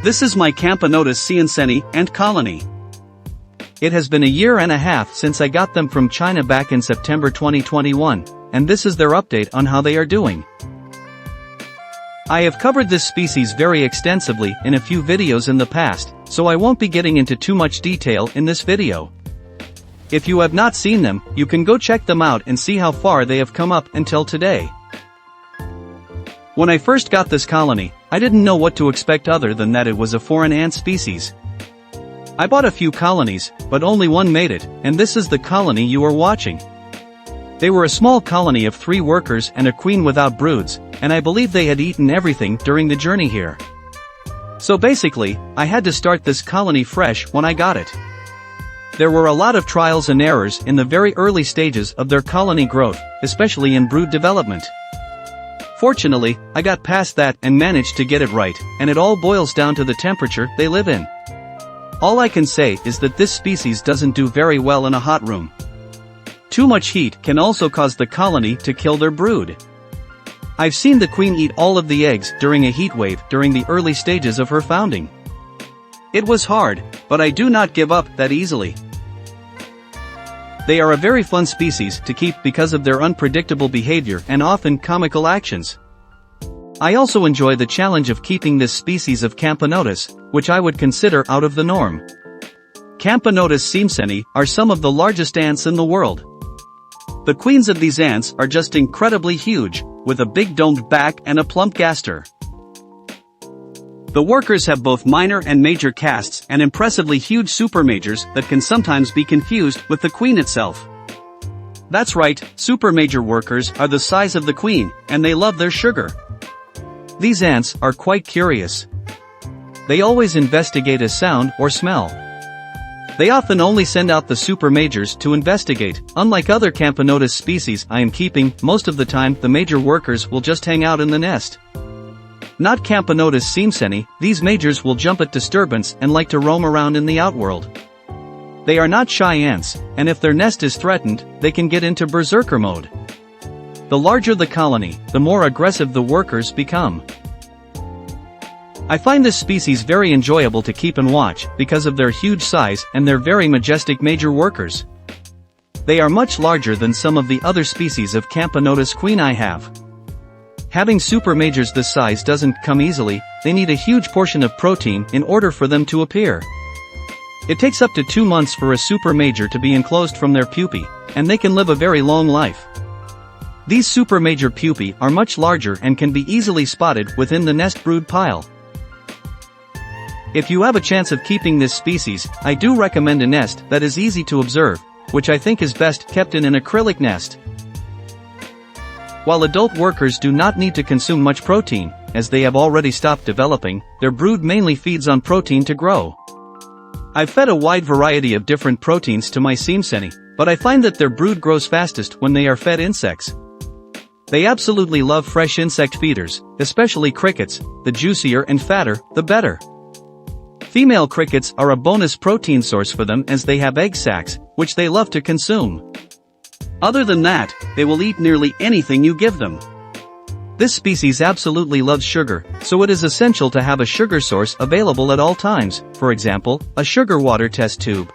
This is my Camponotus Siemsseni ant colony. It has been a year and a half since I got them from China back in September 2021, and this is their update on how they are doing. I have covered this species very extensively in a few videos in the past, so I won't be getting into too much detail in this video. If you have not seen them, you can go check them out and see how far they have come up until today. When I first got this colony, I didn't know what to expect other than that it was a foreign ant species. I bought a few colonies, but only one made it, and this is the colony you are watching. They were a small colony of 3 workers and a queen without broods, and I believe they had eaten everything during the journey here. So basically, I had to start this colony fresh when I got it. There were a lot of trials and errors in the very early stages of their colony growth, especially in brood development. Fortunately, I got past that and managed to get it right, and it all boils down to the temperature they live in. All I can say is that this species doesn't do very well in a hot room. Too much heat can also cause the colony to kill their brood. I've seen the queen eat all of the eggs during a heat wave during the early stages of her founding. It was hard, but I do not give up that easily. They are a very fun species to keep because of their unpredictable behavior and often comical actions. I also enjoy the challenge of keeping this species of Camponotus, which I would consider out of the norm. Camponotus Siemsseni are some of the largest ants in the world. The queens of these ants are just incredibly huge, with a big domed back and a plump gaster. The workers have both minor and major casts and impressively huge supermajors that can sometimes be confused with the queen itself. That's right, supermajor workers are the size of the queen, and they love their sugar. These ants are quite curious. They always investigate a sound or smell. They often only send out the supermajors to investigate. Unlike other Camponotus species I am keeping, most of the time the major workers will just hang out in the nest. Not Camponotus Siemsseni, these majors will jump at disturbance and like to roam around in the outworld. They are not shy ants, and if their nest is threatened, they can get into berserker mode. The larger the colony, the more aggressive the workers become. I find this species very enjoyable to keep and watch because of their huge size and their very majestic major workers. They are much larger than some of the other species of Camponotus queen I have. Having supermajors this size doesn't come easily, they need a huge portion of protein in order for them to appear. It takes up to 2 months for a supermajor to be enclosed from their pupae, and they can live a very long life. These supermajor pupae are much larger and can be easily spotted within the nest brood pile. If you have a chance of keeping this species, I do recommend a nest that is easy to observe, which I think is best kept in an acrylic nest. While adult workers do not need to consume much protein, as they have already stopped developing, their brood mainly feeds on protein to grow. I've fed a wide variety of different proteins to my Siemsseni, but I find that their brood grows fastest when they are fed insects. They absolutely love fresh insect feeders, especially crickets. The juicier and fatter, the better. Female crickets are a bonus protein source for them as they have egg sacs, which they love to consume. Other than that, they will eat nearly anything you give them. This species absolutely loves sugar, so it is essential to have a sugar source available at all times, for example, a sugar water test tube.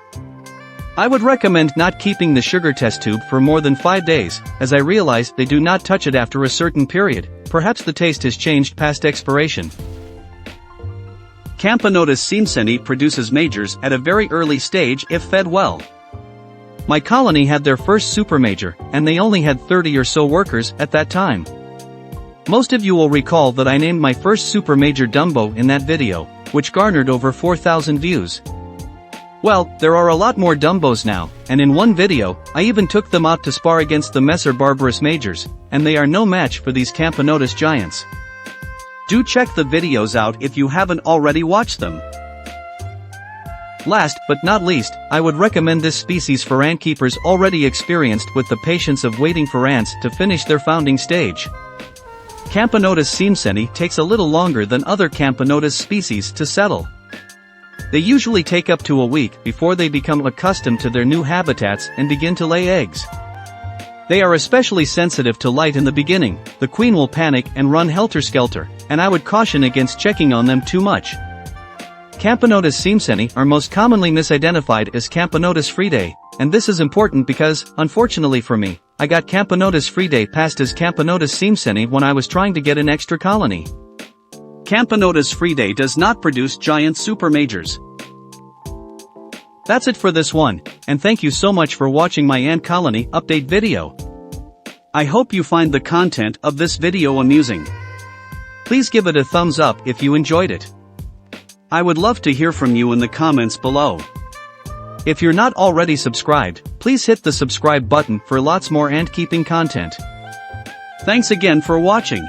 I would recommend not keeping the sugar test tube for more than 5 days, as I realize they do not touch it after a certain period. Perhaps the taste has changed past expiration. Camponotus Siemsseni produces majors at a very early stage if fed well. My colony had their first supermajor, and they only had 30 or so workers at that time. Most of you will recall that I named my first supermajor Dumbo in that video, which garnered over 4,000 views. Well, there are a lot more Dumbos now, and in one video, I even took them out to spar against the Messer Barbarous majors, and they are no match for these Camponotus giants. Do check the videos out if you haven't already watched them. Last but not least, I would recommend this species for ant keepers already experienced with the patience of waiting for ants to finish their founding stage. Camponotus Siemsseni takes a little longer than other Camponotus species to settle. They usually take up to a week before they become accustomed to their new habitats and begin to lay eggs. They are especially sensitive to light in the beginning. The queen will panic and run helter-skelter, and I would caution against checking on them too much. Camponotus Siemsseni are most commonly misidentified as Camponotus fridae, and this is important because, unfortunately for me, I got Camponotus fridae passed as Camponotus Siemsseni when I was trying to get an extra colony. Camponotus fridae does not produce giant supermajors. That's it for this one, and thank you so much for watching my ant colony update video. I hope you find the content of this video amusing. Please give it a thumbs up if you enjoyed it. I would love to hear from you in the comments below. If you're not already subscribed, please hit the subscribe button for lots more ant keeping content. Thanks again for watching.